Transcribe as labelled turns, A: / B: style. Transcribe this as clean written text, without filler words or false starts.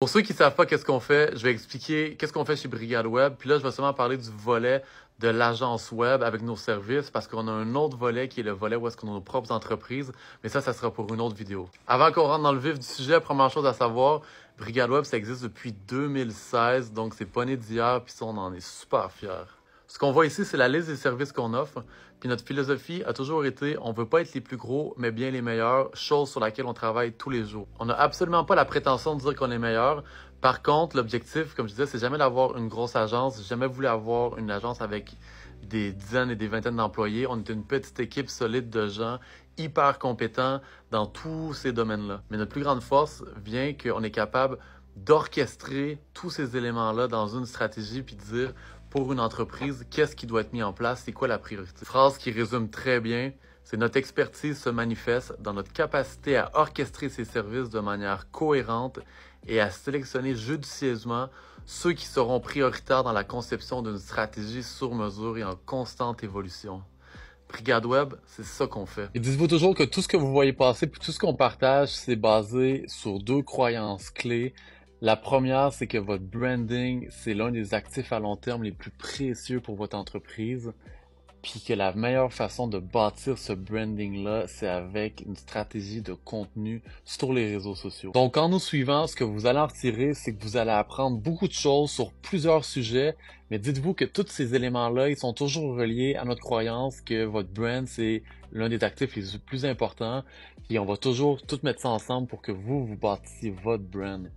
A: Pour ceux qui ne savent pas qu'est-ce qu'on fait, je vais expliquer qu'est-ce qu'on fait chez Brigade Web. Puis là, je vais seulement parler du volet de l'agence web avec nos services parce qu'on a un autre volet qui est le volet où est-ce qu'on a nos propres entreprises. Mais ça sera pour une autre vidéo. Avant qu'on rentre dans le vif du sujet, première chose à savoir, Brigade Web, ça existe depuis 2016. Donc, c'est pas né d'hier. Puis ça, on en est super fiers. Ce qu'on voit ici, c'est la liste des services qu'on offre. Puis notre philosophie a toujours été, on veut pas être les plus gros, mais bien les meilleurs, chose sur laquelle on travaille tous les jours. On n'a absolument pas la prétention de dire qu'on est meilleur. Par contre, l'objectif, comme je disais, c'est jamais d'avoir une grosse agence. J'ai jamais voulu avoir une agence avec des dizaines et des vingtaines d'employés. On est une petite équipe solide de gens hyper compétents dans tous ces domaines-là. Mais notre plus grande force vient qu'on est capable d'orchestrer tous ces éléments-là dans une stratégie puis de dire pour une entreprise, qu'est-ce qui doit être mis en place, c'est quoi la priorité. Phrase qui résume très bien, c'est notre expertise se manifeste dans notre capacité à orchestrer ces services de manière cohérente et à sélectionner judicieusement ceux qui seront prioritaires dans la conception d'une stratégie sur mesure et en constante évolution. Brigade Web, c'est ça qu'on fait. Et dites-vous toujours que tout ce que vous voyez passer puis tout ce qu'on partage, c'est basé sur deux croyances clés. La première, c'est que votre branding, c'est l'un des actifs à long terme les plus précieux pour votre entreprise. Puis que la meilleure façon de bâtir ce branding-là, c'est avec une stratégie de contenu sur les réseaux sociaux. Donc, en nous suivant, ce que vous allez en retirer, c'est que vous allez apprendre beaucoup de choses sur plusieurs sujets, mais dites-vous que tous ces éléments-là, ils sont toujours reliés à notre croyance que votre brand, c'est l'un des actifs les plus importants, puis on va toujours tout mettre ça ensemble pour que vous bâtissiez votre brand.